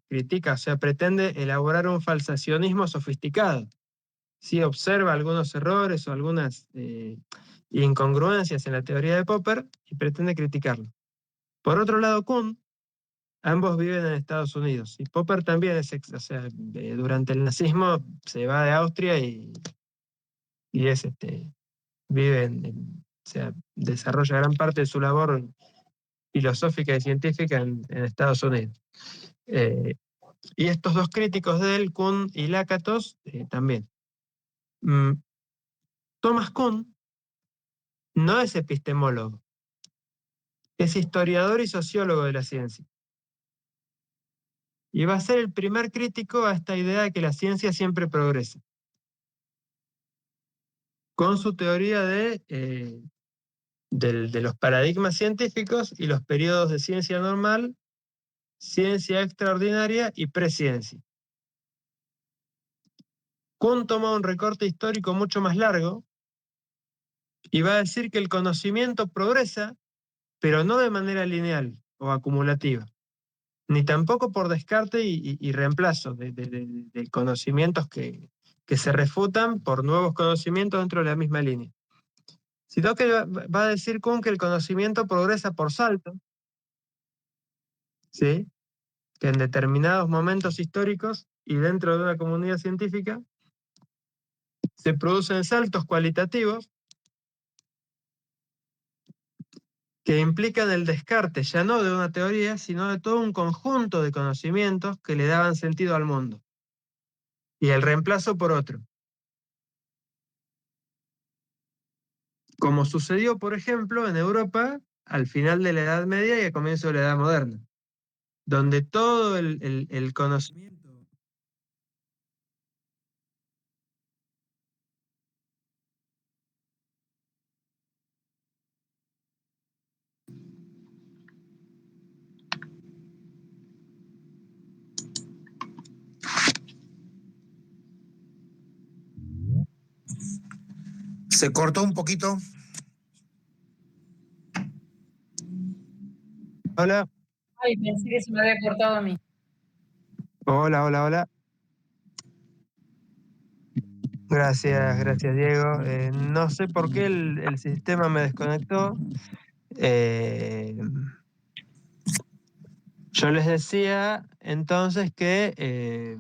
critica, o sea, pretende elaborar un falsacionismo sofisticado. Sí, observa algunos errores o algunas incongruencias en la teoría de Popper y pretende criticarlo. Por otro lado, Kuhn, ambos viven en Estados Unidos. Y Popper también o sea, durante el nazismo se va de Austria y vive o sea, desarrolla gran parte de su labor filosófica y científica en Estados Unidos. Y estos dos críticos de él, Kuhn y Lakatos, también. Thomas Kuhn no es epistemólogo, es historiador y sociólogo de la ciencia. Y va a ser el primer crítico a esta idea de que la ciencia siempre progresa, con su teoría de los paradigmas científicos y los periodos de ciencia normal, ciencia extraordinaria y presciencia. Kuhn toma un recorte histórico mucho más largo y va a decir que el conocimiento progresa, pero no de manera lineal o acumulativa, ni tampoco por descarte y reemplazo de conocimientos que se refutan por nuevos conocimientos dentro de la misma línea. Sino que va a decir Kuhn que el conocimiento progresa por salto, ¿sí? Que en determinados momentos históricos y dentro de una comunidad científica se producen saltos cualitativos que implican el descarte ya no de una teoría, sino de todo un conjunto de conocimientos que le daban sentido al mundo, y el reemplazo por otro. Como sucedió, por ejemplo, en Europa al final de la Edad Media y al comienzo de la Edad Moderna, donde todo el conocimiento Se cortó un poquito. Hola. Ay, pensé que se me había cortado a mí. Hola. Gracias Diego. No sé por qué el sistema me desconectó. Yo les decía entonces que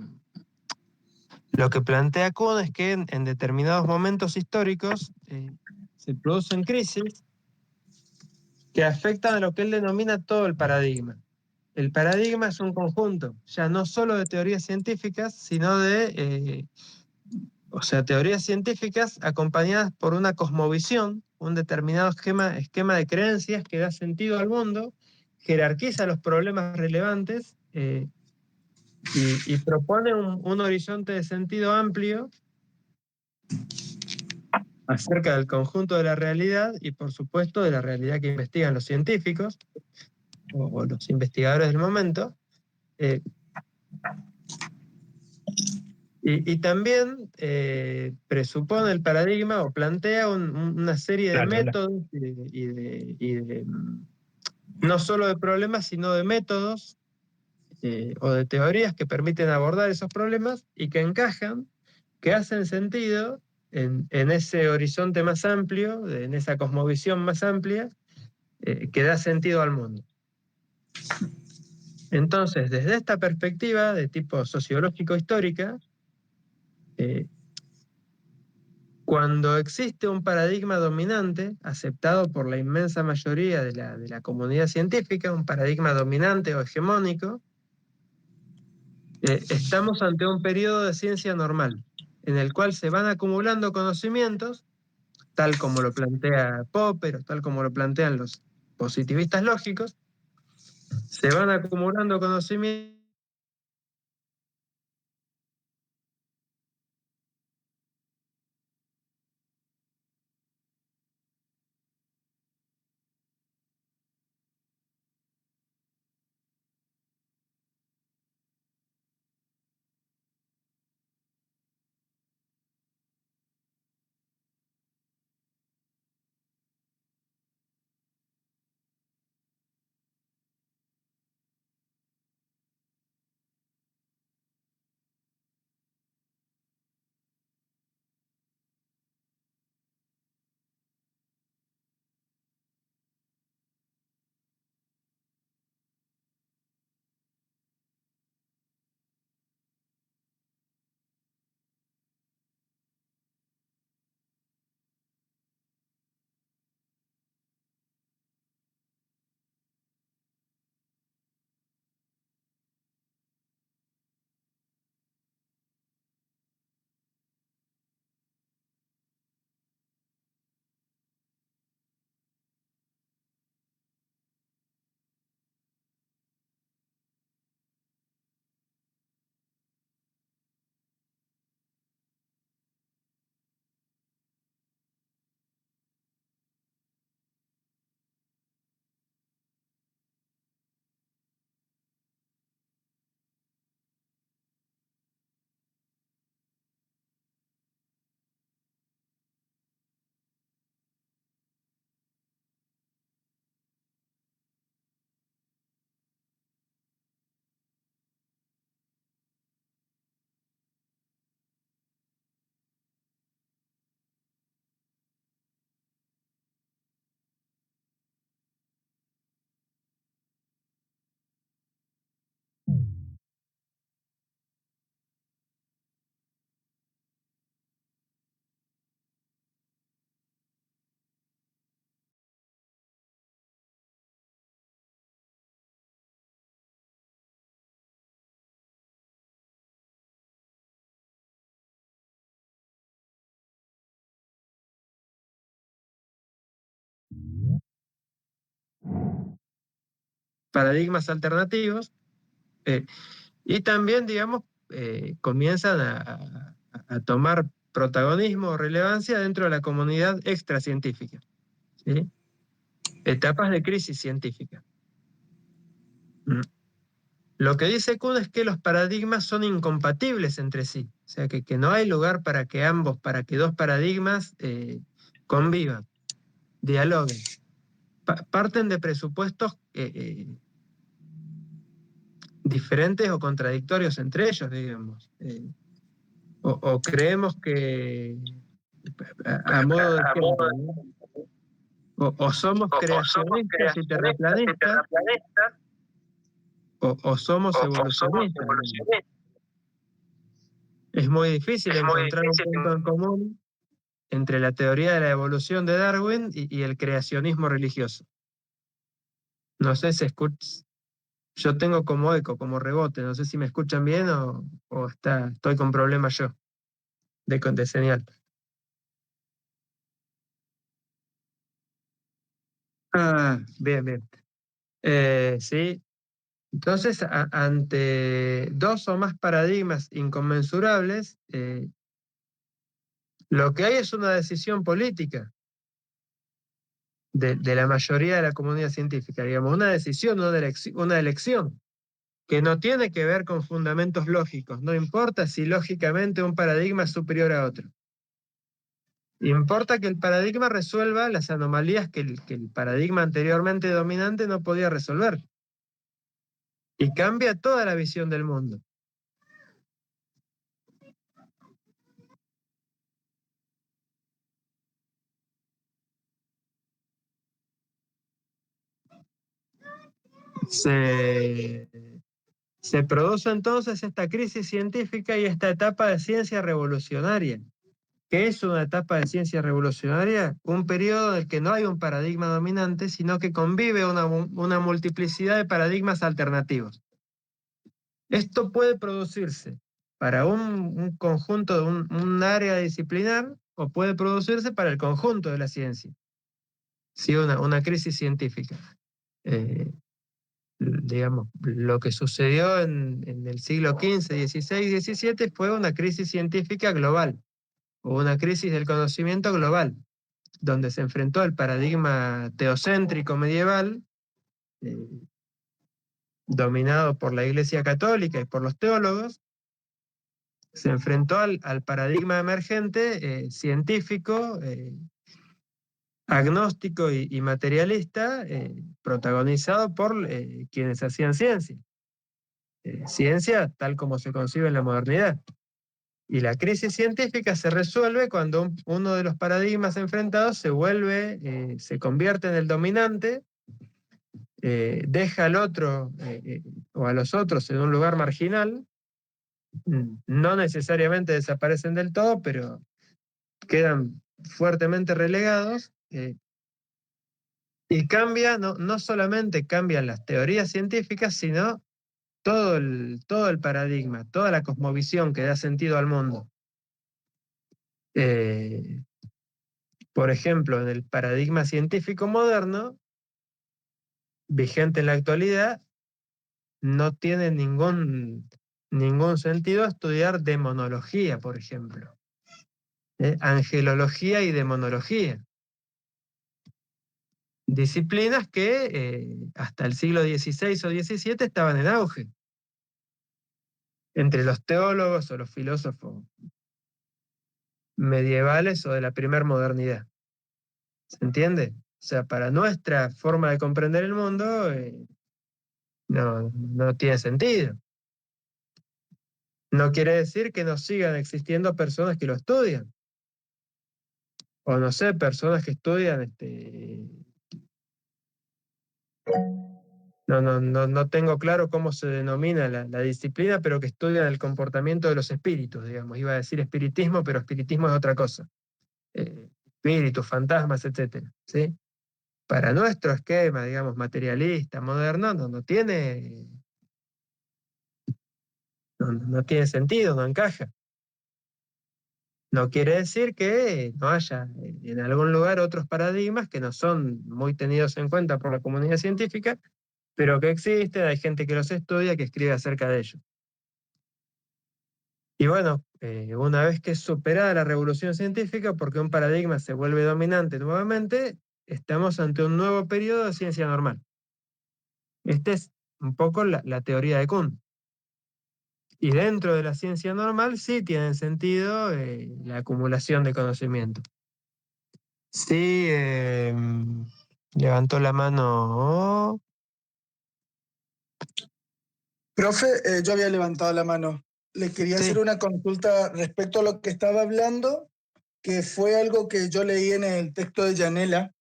lo que plantea Kuhn es que en determinados momentos históricos se producen crisis que afectan a lo que él denomina todo el paradigma. el paradigma es un conjunto, ya no solo de teorías científicas, sino de, teorías científicas acompañadas por una cosmovisión, un determinado esquema de creencias que da sentido al mundo, jerarquiza los problemas relevantes y propone un horizonte de sentido amplio acerca del conjunto de la realidad y, por supuesto, de la realidad que investigan los científicos o los investigadores del momento. Y también presupone el paradigma o plantea una serie de métodos no solo de problemas, sino de métodos o de teorías que permiten abordar esos problemas y que encajan, que hacen sentido en ese horizonte más amplio, en esa cosmovisión más amplia, que da sentido al mundo. Entonces, desde esta perspectiva de tipo sociológico-histórica, cuando existe un paradigma dominante, aceptado por la inmensa mayoría de la comunidad científica, un paradigma dominante o hegemónico, estamos ante un periodo de ciencia normal, en el cual se van acumulando conocimientos, tal como lo plantea Popper, o tal como lo plantean los positivistas lógicos, se van acumulando conocimientos. Paradigmas alternativos, y también, digamos, comienzan a tomar protagonismo o relevancia dentro de la comunidad extracientífica, ¿sí? Etapas de crisis científica. Lo que dice Kuhn es que los paradigmas son incompatibles entre sí, o sea, que no hay lugar para que dos paradigmas convivan, dialoguen. Parten de presupuestos diferentes o contradictorios entre ellos, digamos. O creemos que, a modo de ejemplo, ¿no? O somos creacionistas y terraplanistas, o somos evolucionistas. Es muy difícil encontrar un punto en común entre la teoría de la evolución de Darwin y el creacionismo religioso. No sé si escuchas. Yo tengo como eco, como rebote. No sé si me escuchan bien o estoy con problemas yo de señal. Ah, bien, bien. Sí. Entonces, ante dos o más paradigmas inconmensurables, lo que hay es una decisión política de la mayoría de la comunidad científica, digamos, una decisión, una elección, que no tiene que ver con fundamentos lógicos, no importa si lógicamente un paradigma es superior a otro. Importa que el paradigma resuelva las anomalías que el paradigma anteriormente dominante no podía resolver. Y cambia toda la visión del mundo. Se produce entonces esta crisis científica y esta etapa de ciencia revolucionaria. ¿Qué es una etapa de ciencia revolucionaria? Un periodo en el que no hay un paradigma dominante, sino que convive una multiplicidad de paradigmas alternativos. Esto puede producirse para un conjunto de un área disciplinar o puede producirse para el conjunto de la ciencia. Sí, una crisis científica. Digamos, lo que sucedió en el siglo XV, XVI, XVII fue una crisis científica global, o una crisis del conocimiento global, donde se enfrentó al paradigma teocéntrico medieval, eh, dominado por la Iglesia Católica y por los teólogos, se enfrentó al paradigma emergente científico, agnóstico y materialista, protagonizado por quienes hacían ciencia. Ciencia tal como se concibe en la modernidad. Y la crisis científica se resuelve cuando uno de los paradigmas enfrentados se convierte en el dominante, deja al otro o a los otros en un lugar marginal, no necesariamente desaparecen del todo, pero quedan fuertemente relegados, y no solamente cambian las teorías científicas, sino todo el paradigma, toda la cosmovisión que da sentido al mundo. Por ejemplo, en el paradigma científico moderno, vigente en la actualidad, no tiene ningún sentido estudiar demonología, por ejemplo. Angelología y demonología. Disciplinas que hasta el siglo XVI o XVII estaban en auge entre los teólogos o los filósofos medievales o de la primera modernidad. ¿Se entiende? O sea, para nuestra forma de comprender el mundo, no tiene sentido. No quiere decir que no sigan existiendo personas que lo estudian. O no sé, personas que estudian, no tengo claro cómo se denomina la disciplina, pero que estudian el comportamiento de los espíritus, digamos. Iba a decir espiritismo, pero espiritismo es otra cosa. Espíritus, fantasmas, etcétera, ¿sí? Para nuestro esquema, digamos, materialista, moderno, no tiene sentido, no encaja. No quiere decir que no haya en algún lugar otros paradigmas que no son muy tenidos en cuenta por la comunidad científica, pero que existen, hay gente que los estudia, que escribe acerca de ellos. Y bueno, una vez que es superada la revolución científica, porque un paradigma se vuelve dominante nuevamente, estamos ante un nuevo periodo de ciencia normal. Esta es un poco la teoría de Kuhn. Y dentro de la ciencia normal sí tiene sentido la acumulación de conocimiento. Sí, levantó la mano. Profe, yo había levantado la mano. Le quería hacer Sí, una consulta respecto a lo que estaba hablando, que fue algo que yo leí en el texto de Yanela,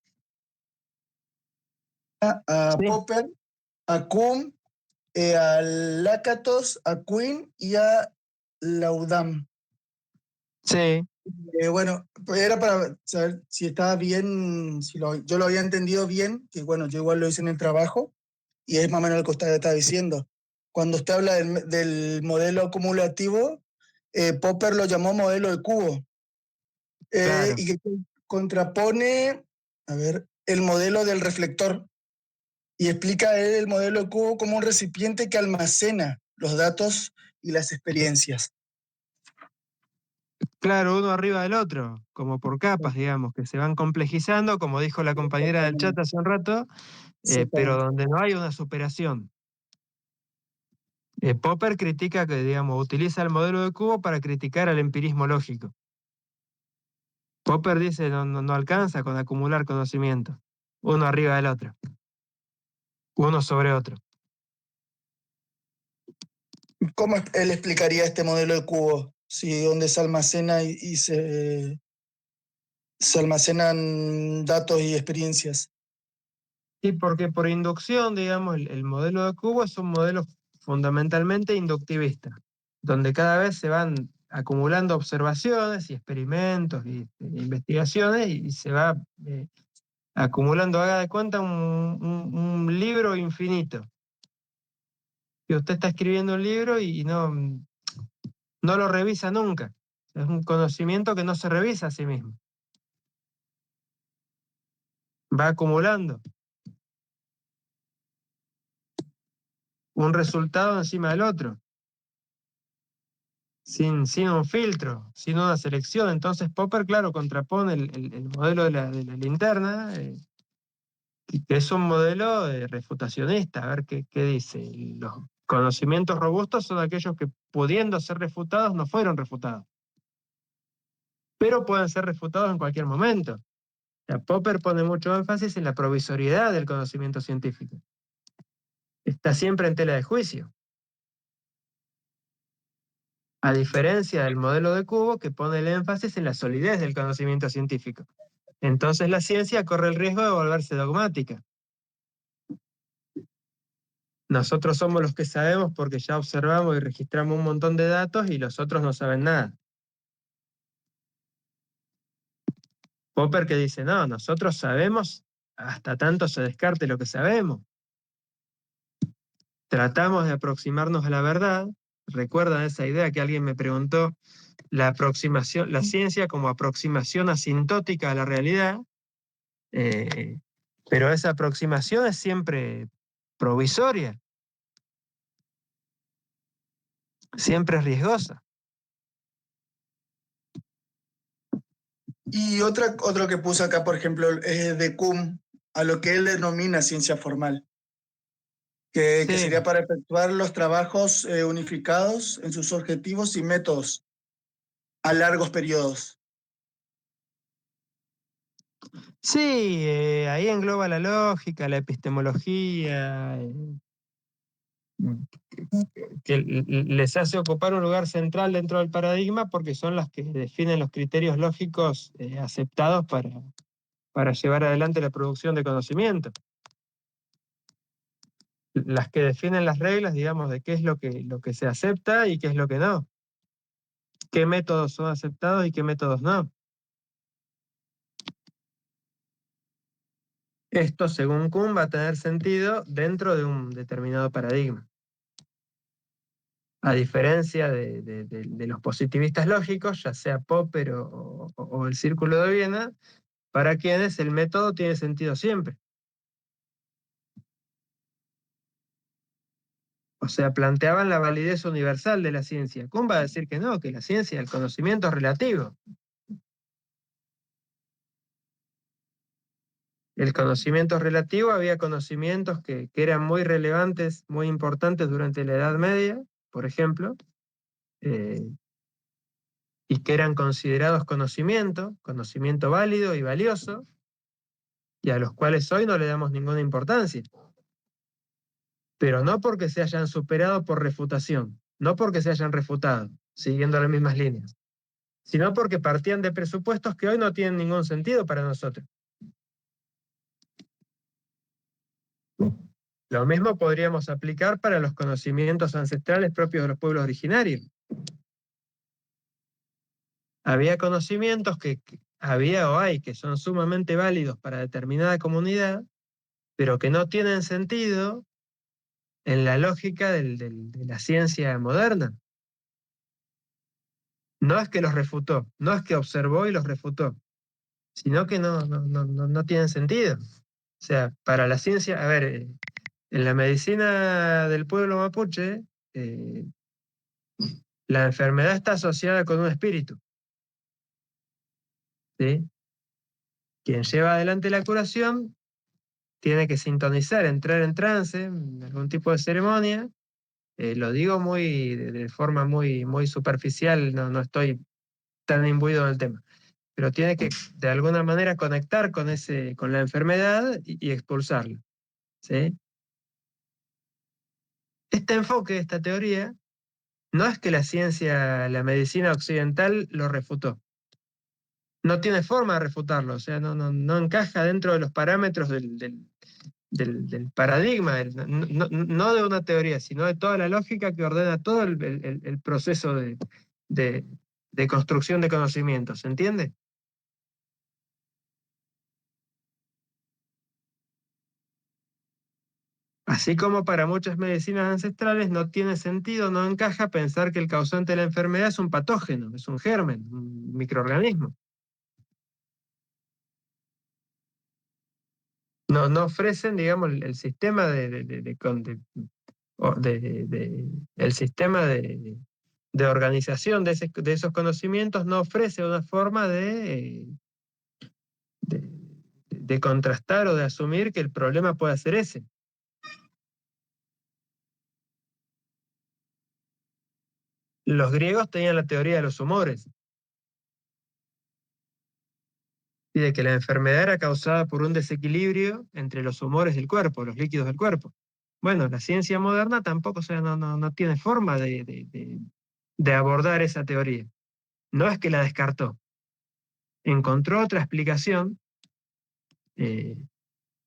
a sí, Popper, a Kuhn, a Lakatos, a Quinn y a Laudam. sí. Bueno, pues era para saber si estaba bien, yo lo había entendido bien, que bueno, yo igual lo hice en el trabajo. y es más o menos lo que usted está diciendo. Cuando usted habla del modelo acumulativo, Popper lo llamó modelo de cubo, Claro. y que contrapone, a ver, el modelo del reflector, y explica él el modelo de cubo como un recipiente que almacena los datos y las experiencias. Claro, uno arriba del otro, como por capas, digamos, que se van complejizando, como dijo la compañera del chat hace un rato, pero donde no hay una superación. Popper critica que, digamos, utiliza el modelo de cubo para criticar al empirismo lógico. Popper dice no alcanza con acumular conocimiento, uno arriba del otro, uno sobre otro. ¿Cómo él explicaría este modelo de cubo? Si donde se almacena y se almacenan datos y experiencias. Sí, porque por inducción, digamos, el modelo de cubo es un modelo fundamentalmente inductivista, donde cada vez se van acumulando observaciones y experimentos y investigaciones y se va acumulando, haga de cuenta, un libro infinito. Y usted está escribiendo un libro y no lo revisa nunca. Es un conocimiento que no se revisa a sí mismo. Va acumulando un resultado encima del otro, sin un filtro, sin una selección. Entonces Popper, claro, contrapone el modelo de la linterna, que es un modelo refutacionista. A ver qué dice. Los conocimientos robustos son aquellos que, pudiendo ser refutados, no fueron refutados, pero pueden ser refutados en cualquier momento. O sea, Popper pone mucho énfasis en la provisoriedad del conocimiento científico. Está siempre en tela de juicio. A diferencia del modelo de cubo, que pone el énfasis en la solidez del conocimiento científico. Entonces la ciencia corre el riesgo de volverse dogmática. Nosotros somos los que sabemos porque ya observamos y registramos un montón de datos y los otros no saben nada. Popper que dice, no, nosotros sabemos hasta tanto se descarte lo que sabemos. Tratamos de aproximarnos a la verdad. ¿Recuerdan esa idea que alguien me preguntó? La aproximación, la ciencia como aproximación asintótica a la realidad, pero esa aproximación es siempre provisoria, siempre es riesgosa. Y otro que puse acá, por ejemplo, es de Kuhn, a lo que él denomina ciencia formal, que Sí, sería para efectuar los trabajos unificados en sus objetivos y métodos a largos periodos. sí, ahí engloba la lógica, la epistemología, que les hace ocupar un lugar central dentro del paradigma porque son las que definen los criterios lógicos aceptados para llevar adelante la producción de conocimiento. Las que definen las reglas, digamos, de qué es lo que se acepta y qué es lo que no. Qué métodos son aceptados y qué métodos no. Esto, según Kuhn, va a tener sentido dentro de un determinado paradigma. A diferencia de los positivistas lógicos, ya sea Popper o el Círculo de Viena, para quienes el método tiene sentido siempre. O sea, planteaban la validez universal de la ciencia. Kuhn va a decir que no, que la ciencia, el conocimiento es relativo. El conocimiento relativo, había conocimientos que eran muy relevantes, muy importantes durante la Edad Media, por ejemplo, y que eran considerados conocimiento válido y valioso, y a los cuales hoy no le damos ninguna importancia. Pero no porque se hayan superado por refutación, no porque se hayan refutado, siguiendo las mismas líneas, sino porque partían de presupuestos que hoy no tienen ningún sentido para nosotros. Lo mismo podríamos aplicar para los conocimientos ancestrales propios de los pueblos originarios. Había conocimientos que había o hay que son sumamente válidos para determinada comunidad, pero que no tienen sentido en la lógica de la ciencia moderna. No es que los refutó, no es que observó y los refutó, sino que no tienen sentido. O sea, para la ciencia, a ver, en la medicina del pueblo mapuche, eh, la enfermedad está asociada con un espíritu, ¿sí? Quien lleva adelante la curación tiene que sintonizar, entrar en trance, en algún tipo de ceremonia. Lo digo muy de forma muy superficial, no estoy tan imbuido en el tema, pero tiene que de alguna manera conectar con la enfermedad y expulsarla, ¿sí? Este enfoque, esta teoría, no es que la ciencia, la medicina occidental lo refutó. No tiene forma de refutarlo, o sea, no encaja dentro de los parámetros del paradigma, no de una teoría, sino de toda la lógica que ordena todo el proceso de, de construcción de conocimientos, ¿se entiende? Así como para muchas medicinas ancestrales no tiene sentido, no encaja pensar que el causante de la enfermedad es un patógeno, es un germen, un microorganismo. No ofrecen, digamos, el sistema el sistema de organización de esos conocimientos no ofrece una forma de, de contrastar o de asumir que el problema pueda ser ese. Los griegos tenían la teoría de los humores y de que la enfermedad era causada por un desequilibrio entre los humores del cuerpo, los líquidos del cuerpo. Bueno, la ciencia moderna tampoco, o sea, no tiene forma de abordar esa teoría. No es que la descartó, encontró otra explicación eh,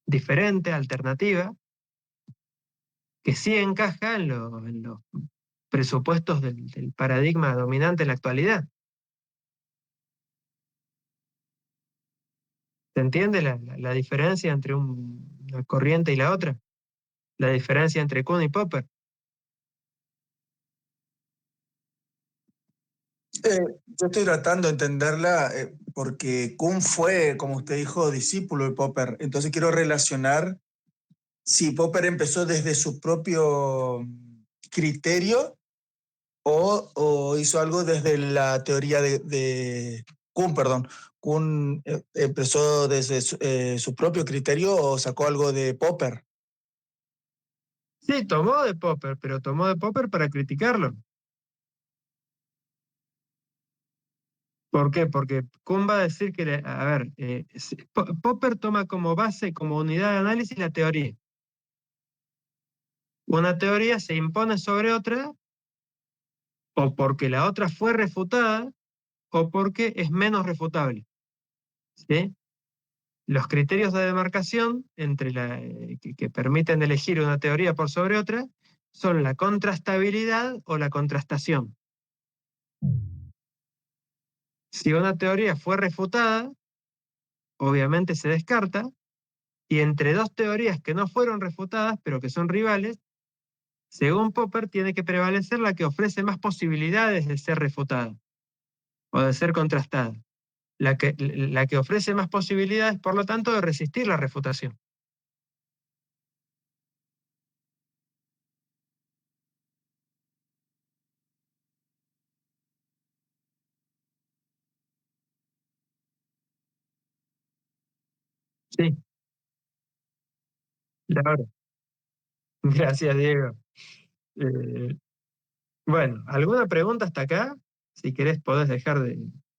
diferente, alternativa, que sí encaja en los presupuestos del paradigma dominante en la actualidad. ¿Se entiende la diferencia entre una corriente y la otra? La diferencia entre Kuhn y Popper. Yo estoy tratando de entenderla porque Kuhn fue, como usted dijo, discípulo de Popper. Entonces quiero relacionar si Popper empezó desde su propio criterio o hizo algo desde la teoría de Kuhn, perdón. Kuhn empezó desde su propio criterio o sacó algo de Popper. Sí, tomó de Popper, pero tomó de Popper para criticarlo. ¿Por qué? Porque Kuhn va a decir que, a ver, Popper toma como base, como unidad de análisis la teoría. Una teoría se impone sobre otra o porque la otra fue refutada o porque es menos refutable, ¿sí? Los criterios de demarcación que permiten elegir una teoría por sobre otra son la contrastabilidad o la contrastación. Si una teoría fue refutada, obviamente se descarta, y entre dos teorías que no fueron refutadas, pero que son rivales, según Popper, tiene que prevalecer la que ofrece más posibilidades de ser refutada o de ser contrastada. La que ofrece más posibilidades, por lo tanto, de resistir la refutación. Sí, Laura. Gracias, Diego. Eh, bueno, ¿alguna pregunta hasta acá? Si querés, podés dejar de